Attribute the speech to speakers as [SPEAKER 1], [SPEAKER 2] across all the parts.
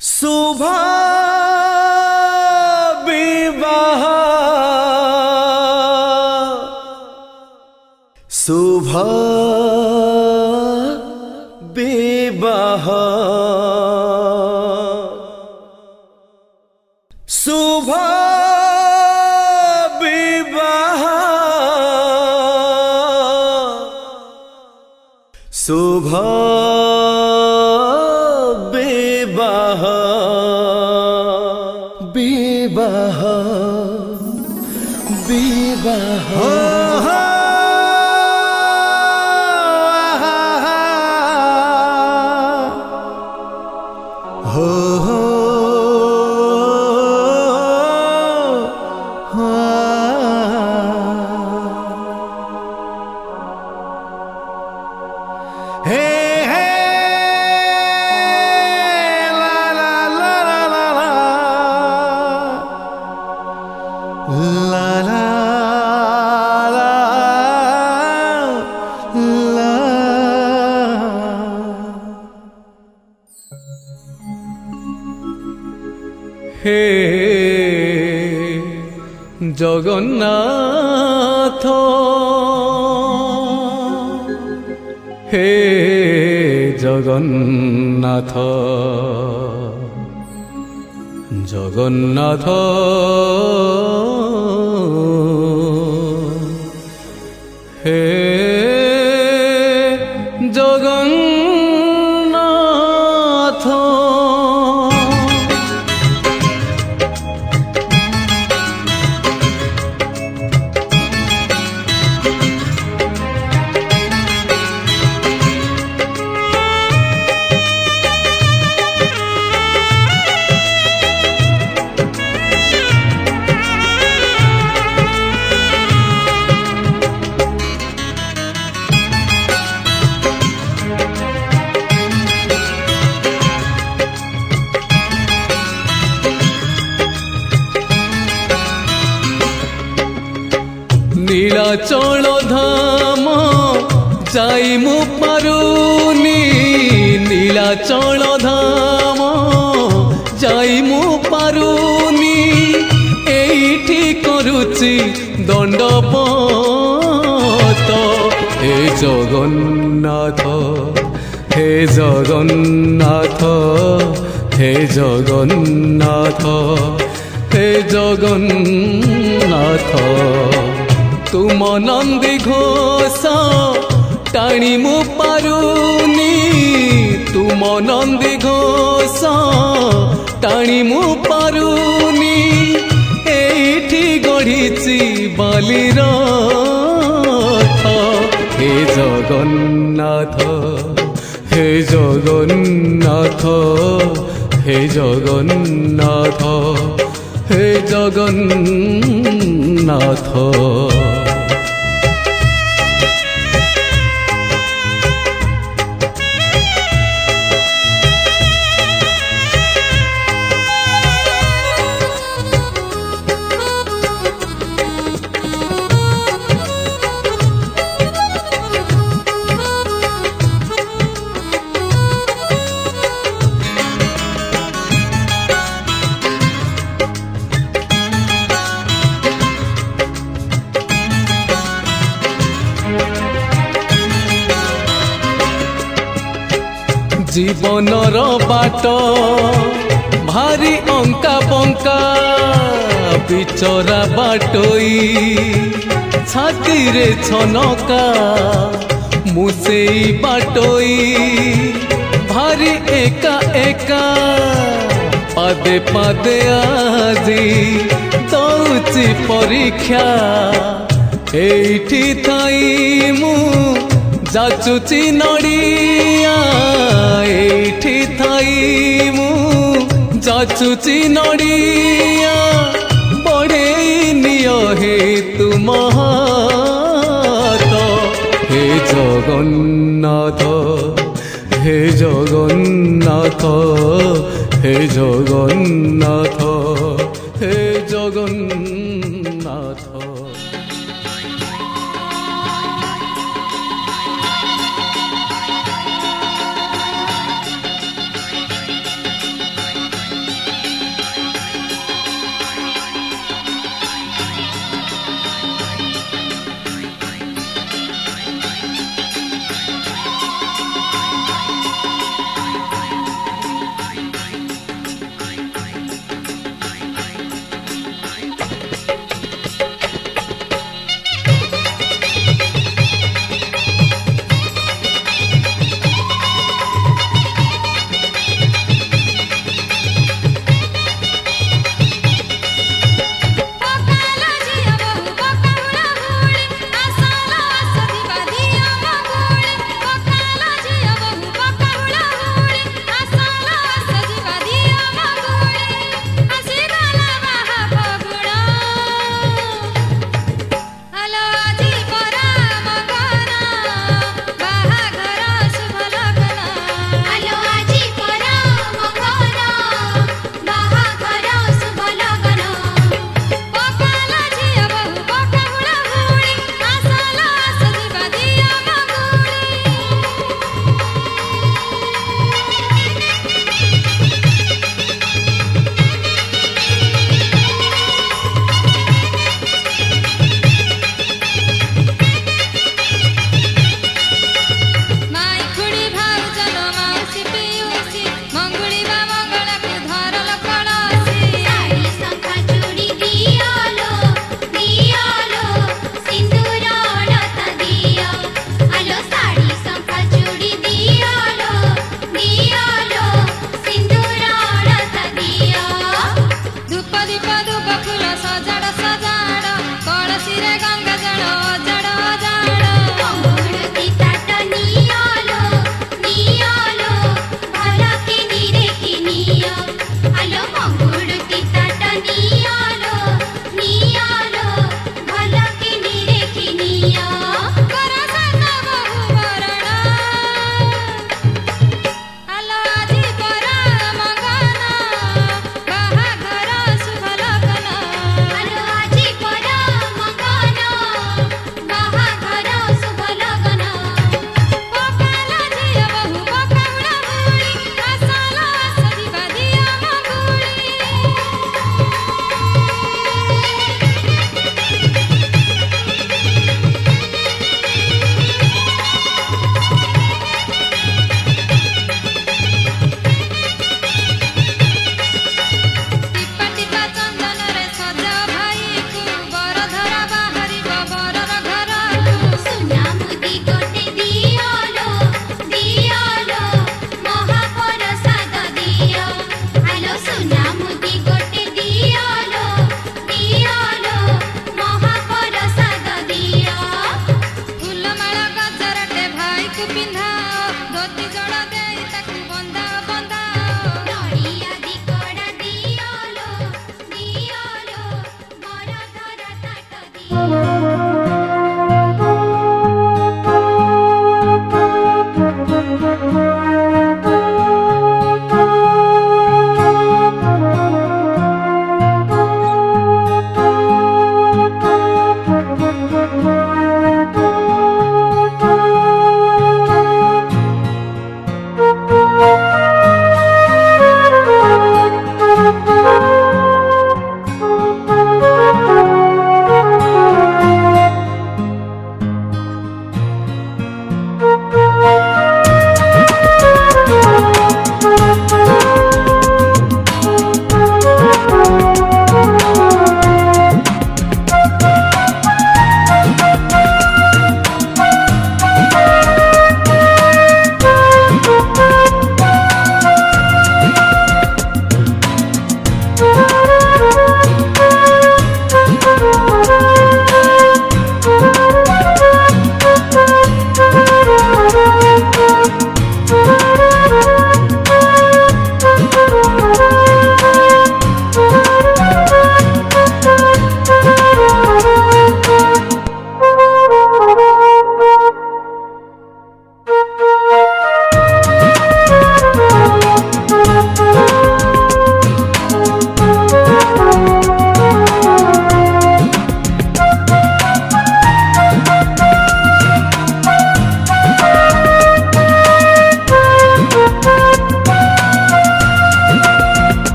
[SPEAKER 1] शुभ विवाह शुभ विवाह शुभ विवाह शुभ विवाह विवाह विवाह
[SPEAKER 2] हे जगन्नाथ हे जगन्नाथ जगन्नाथ हे जगन्नाथ नीलाचल धाम जाई मु पारुनी नीलाचल धाम जाई मु पारुनी एइठी करूची दंडपत हे जगन्नाथ हे जगन्नाथ हे जगन्नाथ हे जगन्नाथ तुम नंदी घोष टाणी मु पारुनी तुम नंदी घोष टाणी मु पारुनी एठी गढ़ीची बालीर हे जगन्नाथ हे जगन्नाथ हे जगन्नाथ हे जगन्नाथ जीवनर बाट भारी अंका बंका बिचरा बाटोई छाती रे छनका मुसेई बाटोई भारी एका एका पादे पादे आजी दौची परीक्षा एठी थाई मु जाचुची नड़िया एठी थाई मु जाचुची नड़िया बड़े नियो हे तुम हाथ हे जगन्नाथ हे जगन्नाथ हे जगन्नाथ हे जगन्नाथ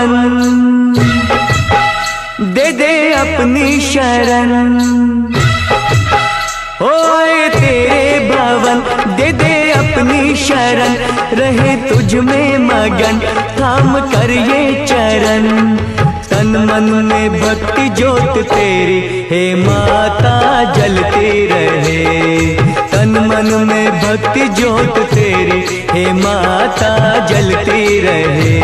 [SPEAKER 3] भवन, दे दे अपनी शरण। ओए तेरे भवन, दे दे अपनी शरण, रहे तुझ में मगन, थाम कर ये चरण। तन मन में भक्ति ज्योत तेरी, हे माता जलती रहे। तन मन में भक्ति ज्योत तेरी, हे माता जलती रहे।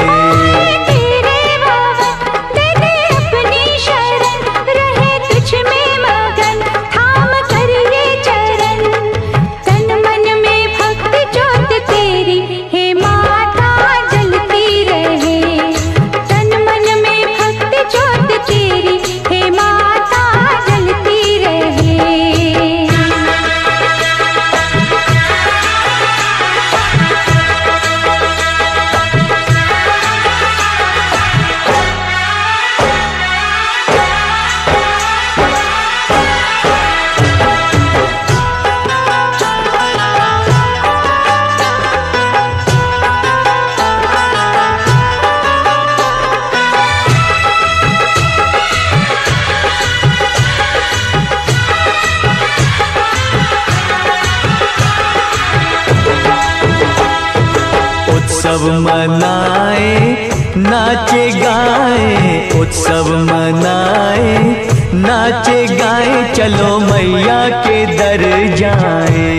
[SPEAKER 3] उत्सव मनाए नाचे गाए, उत्सव मनाए नाचे गाए, चलो मैया के दर जाए।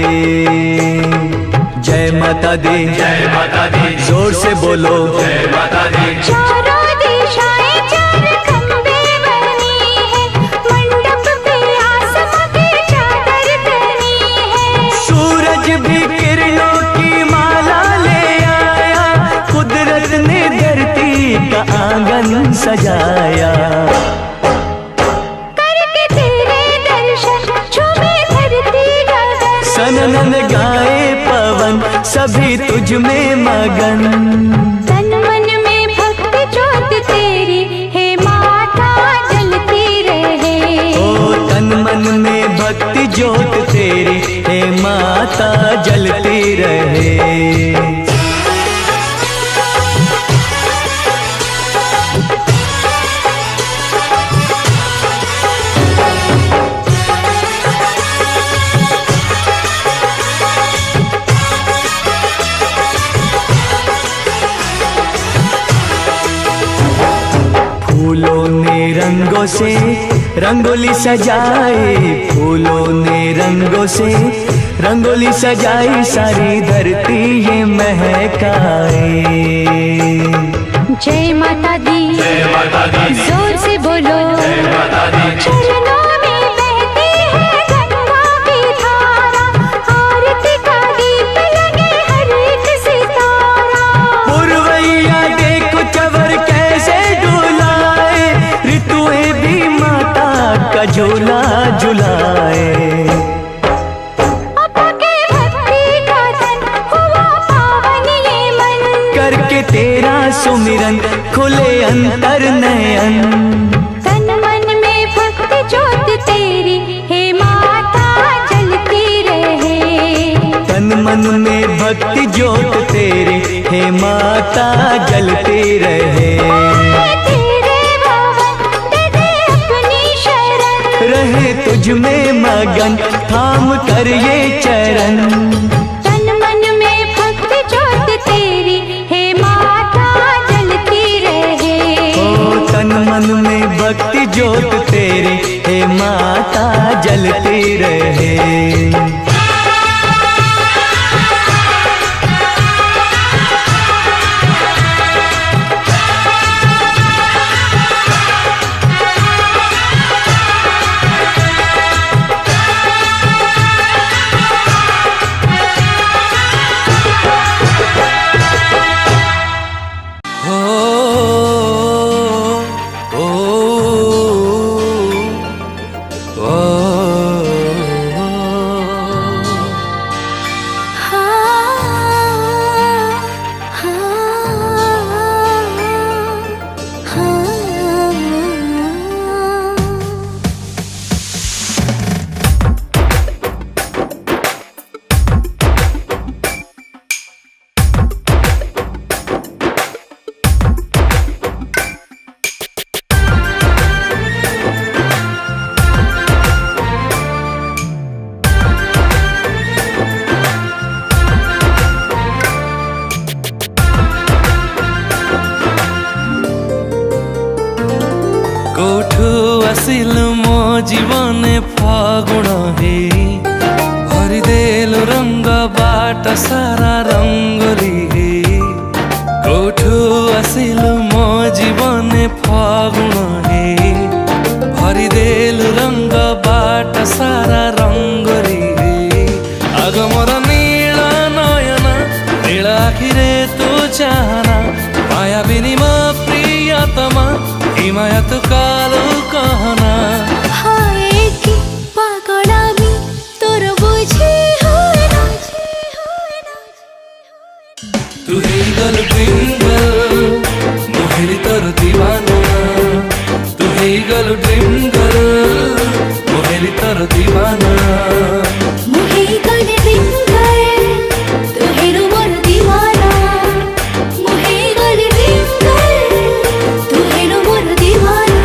[SPEAKER 3] जय माता दी, जय माता दी, जोर से बोलो जय माता दी।
[SPEAKER 4] चारों दिशाएं चार खंबे बनी है, मंडप पे आसमां की चादर तनी है।
[SPEAKER 3] सूरज भी किरणों की माला ले आया, कुदरत ने धरती का आंगन सजाया।
[SPEAKER 4] करके तेरे दर्शन झूमे धरती गगन,
[SPEAKER 3] सनन गाए पवन, सभी तुझ में मगन।
[SPEAKER 4] तन मन में भक्ति ज्योत तेरी, हे माता जलती रहे।
[SPEAKER 3] ओ तन मन में भक्ति ज्योत तेरी, हे माता जलती रहे। फूलों ने रंगों से रंगोली सजाए, फूलों ने रंगों से रंगोली सजाई, सारी धरती ये महकाए।
[SPEAKER 4] जय माता दी,
[SPEAKER 3] जय माता दी,
[SPEAKER 4] जोर से बोलो
[SPEAKER 3] जय माता दी।
[SPEAKER 4] चरणों में बहती है गंगा की धारा, आरती का दीप लगे हर एक सितारा।
[SPEAKER 3] पुरवैया देखो चवर कैसे डुलाए, ऋतुएं भी माता का झूला झुलाए। करके तेरा सुमिरन खुले अंतर नयन।
[SPEAKER 4] तन मन में भक्ति ज्योत तेरी, हे माता जलती रहे।
[SPEAKER 3] तन मन में भक्ति ज्योत तेरी, हे माता जलती रहे।
[SPEAKER 4] तेरे भवन, दे दे अपनी शरण,
[SPEAKER 3] रहे तुझ में मगन, थाम कर ये चरण।
[SPEAKER 4] तन मन में भक्ति ज्योत तेरी, हे माता जलती रहे।
[SPEAKER 3] ओ तन मन में भक्ति ज्योत तेरी, हे माता जलती रहे।
[SPEAKER 1] कोठू आसिलु मो जीवने फागुण हे भरिदेलु रंग बाट सारा रंगोली हे कोठू आसिलु मो जीवने फागुण हे भरिदेलु रंग बाट सारा रंगोली हे आग मोर नील नयन नील आखिरे तू चाहना माया बिनिमा प्रियतमा माया तो कालो कहना
[SPEAKER 4] हाय कि पागला मी तोर बुझी होय ना
[SPEAKER 1] तू ही गल ड्रिंगल मोहिनी तोर दीवाना तू ही गल ड्रिंगल मोहिनी तोर दीवाना
[SPEAKER 4] मुहे गले ड्रिंगल तू हेरो मोर दीवाना मुहे गले ड्रिंगल तू हेरो मोर दीवाना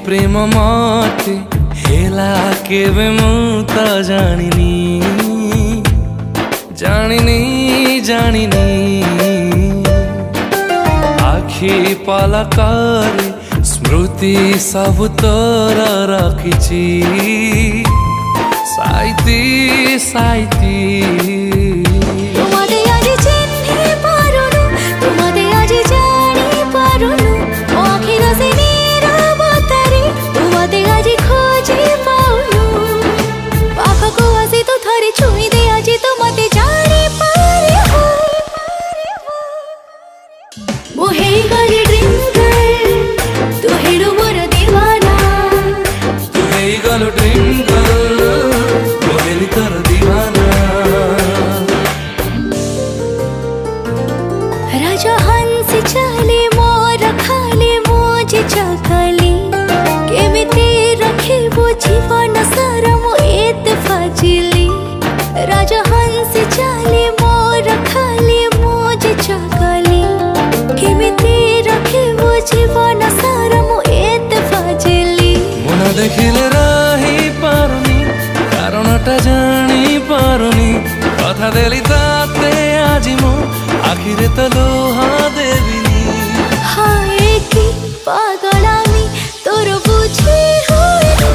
[SPEAKER 1] प्रेम मते हेला केवे मु त जानिनी जानिनी जानिनी आखि पलकरे स्मृति सब तोर रखिछि साइती साइती
[SPEAKER 4] तुम्हारे आज चिन्हि पारुनु तुम्हारे आज जानी पारुनु ओ आखिर से नीरा बातरे तुम्हारे आज खोजी पाउनु पाखको आसी तो थरे छुई दे आज तुम्हारे जानी पारे हो मोहे गले ड्रिंगल तू हेरो मोर दीवाना
[SPEAKER 1] तू हे गल ड्रिंगल मोहिनी तोर दीवाना
[SPEAKER 4] राजा हंस चले मोर खाले मोजे चखले केमिते रखिबो जीवन सारा मो एते फाजिली राजा हंस चले मोर खाले मोजे चखले केमिते रखिबो जीवन सारा मो एते फाजिली
[SPEAKER 1] मन देखिले रही पारुनी कारणटा जानी पारुनी कथा देली ताते आजी मो आखिरे तो लोहा देविनी
[SPEAKER 4] हाय कि पागला मी तोर बुझी होय ना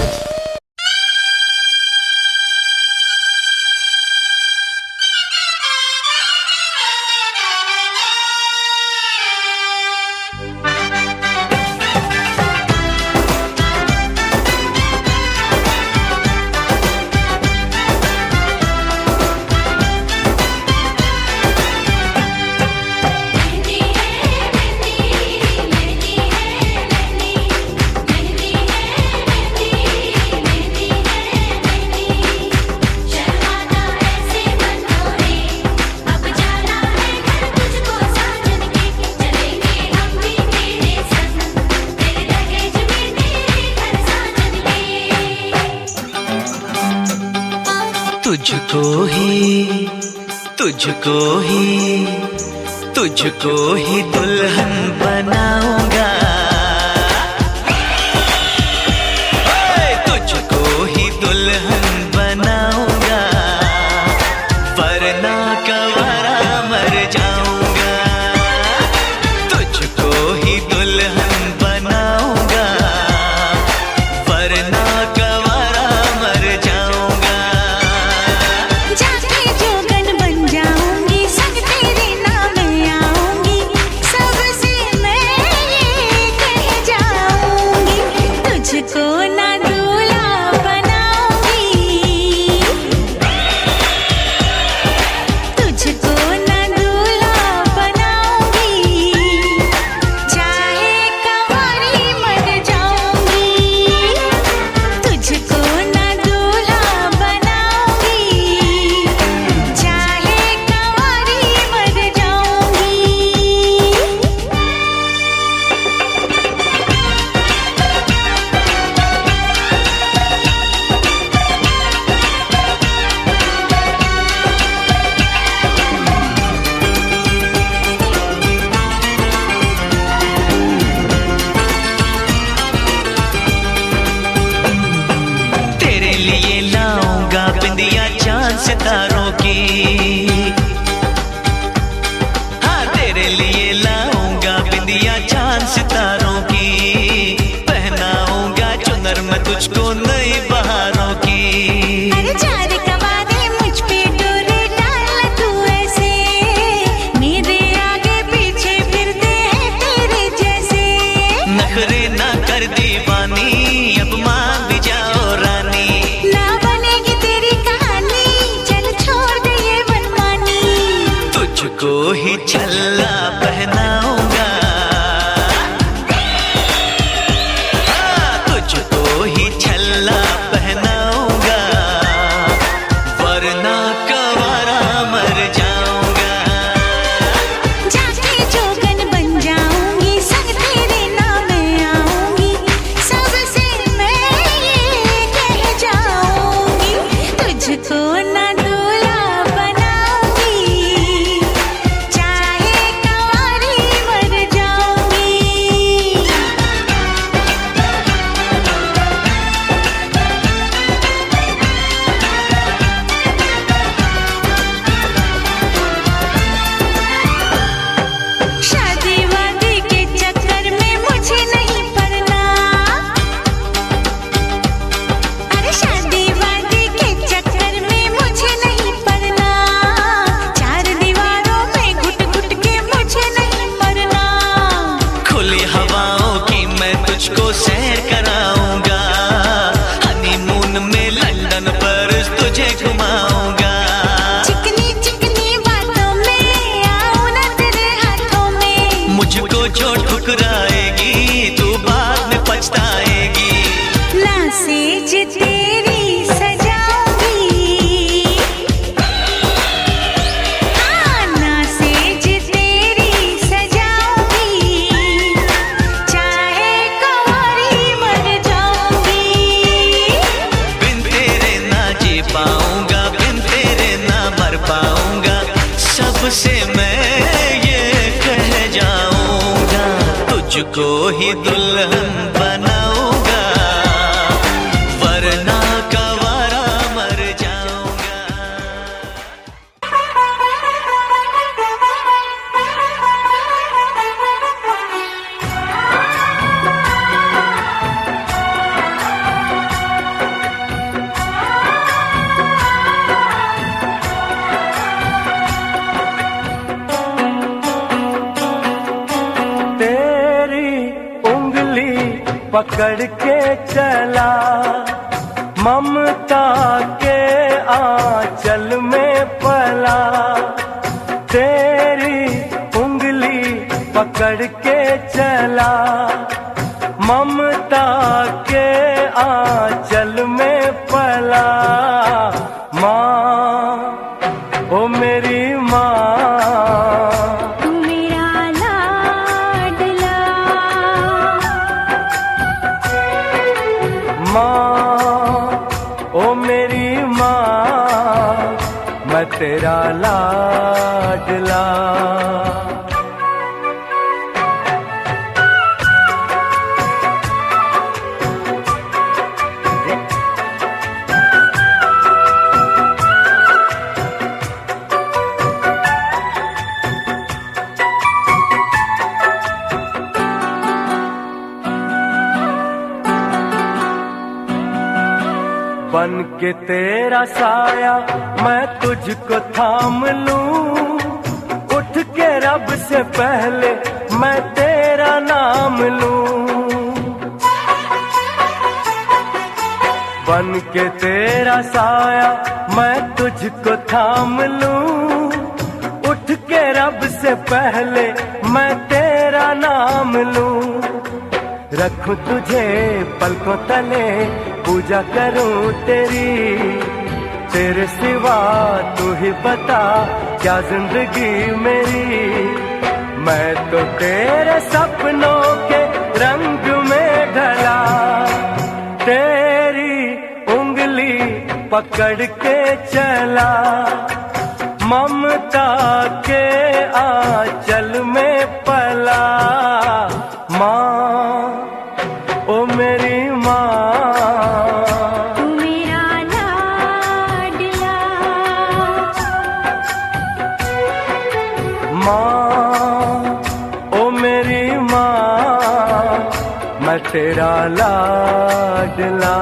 [SPEAKER 3] तुझको ही दुल्हन बनाऊंगा तुझको ही दुल्हन बनाऊंगा वरना कवारा मर जाऊंगा तुझको ही दुल्हन बनाऊंगा वरना कवारा मर जाऊंगा लिए लाऊंगा बिंदिया चांद सितारों की, हाँ तेरे लिए लाऊंगा बिंदिया चांद सितारों की, पहनाऊंगा चुनर मैं तुझको नई बहारों की।
[SPEAKER 4] अरे चार कवादे मुझ पे डोरे डाल तू ऐसे, मेरे आगे पीछे फिरते हैं तेरे जैसे।
[SPEAKER 3] नखरे ना कर दीवानी, अब मान भी जाओ रानी,
[SPEAKER 4] ना बनेगी तेरी कहानी, चल छोड़ दे ये मनमानी।
[SPEAKER 3] तुझको ही छल्ला पहनाऊंगा, हाँ तुझको ही छल्ला पहनाऊंगा, वरना कवारा मर जाऊंगा।
[SPEAKER 4] जाके जोगन बन जाऊंगी, संग तेरे नाम मैं आऊंगी, सबसे मैं ये कह जाऊंगी, तुझको ना दूल्हा बनाऊंगी, चाहे कंवारी मर जाऊंगी। शादी वादी के चक्कर में मुझे नहीं पड़ना, अरे शादी वादी के चक्कर में मुझे नहीं पड़ना, चार दीवारों में घुट घुट के मुझे नहीं मरना।
[SPEAKER 3] खुली हवाओं की मैं तुझको सैर कराऊंगा, हनीमून में लंदन पर तुझे घुमाऊंगा।
[SPEAKER 4] चिकनी चिकनी बातों में आऊं ना तेरे हाथों में,
[SPEAKER 3] मुझको जो ठुकराएगी तू बाद में पछताएगी।
[SPEAKER 4] ना सेज तेरी सजाऊंगी, हाँ ना सेज तेरी सजाऊंगी, चाहे कंवारी मर जाऊंगी।
[SPEAKER 3] बिन तेरे ना जी पाऊंगा, बिन तेरे ना मर पाऊंगा, सबसे मैं ये कह जाऊंगा, तुझको ही दुल्हन बनाऊंगा, वरना कवारा मर जाऊंगा।
[SPEAKER 5] तेरी उंगली पकड़ के चला, ममता के आंचल में पला। तेरी उंगली पकड़ के चला, ममता के आंचल में पला। माँ ओ मेरी माँ,
[SPEAKER 4] तू मेरा लाडला,
[SPEAKER 5] माँ ओ मेरी माँ, मैं तेरा लाडला। बन के तेरा साया मैं तुझको थाम लूं, उठ के रब से पहले मैं तेरा नाम लूं। बन के तेरा साया मैं तुझको थाम लूं, उठ के रब से पहले मैं तेरा नाम लूं। रखूं तुझे पलकों तले, पूजा करूं तेरी, तेरे सिवा तू ही बता क्या जिंदगी मेरी। मैं तो तेरे सपनों के रंग में ढला, तेरी उंगली पकड़ के चला, ममता के आंचल में पला। माँ ओ मेरी माँ,
[SPEAKER 4] तू मेरा
[SPEAKER 5] तेरा लाडला।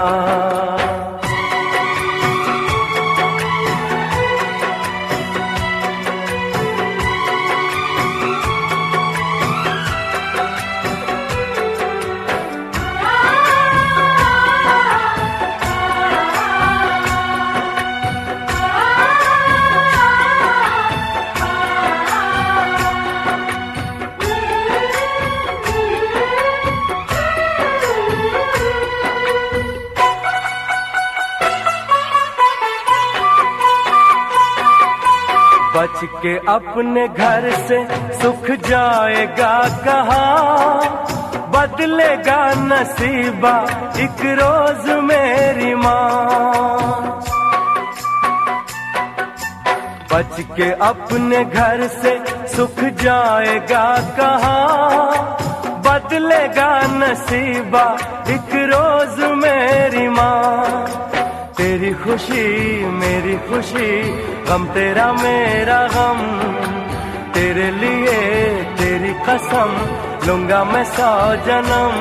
[SPEAKER 5] बच के अपने घर से सुख जाएगा कहाँ, बदलेगा नसीबा एक रोज मेरी माँ। बच के अपने घर से सुख जाएगा कहाँ, बदलेगा नसीबा एक रोज मेरी माँ। तेरी खुशी मेरी खुशी, गम तेरा मेरा गम, तेरे लिए तेरी कसम लूंगा मैं 100 जन्म।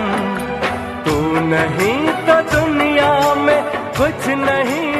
[SPEAKER 5] तू नहीं तो दुनिया में कुछ नहीं।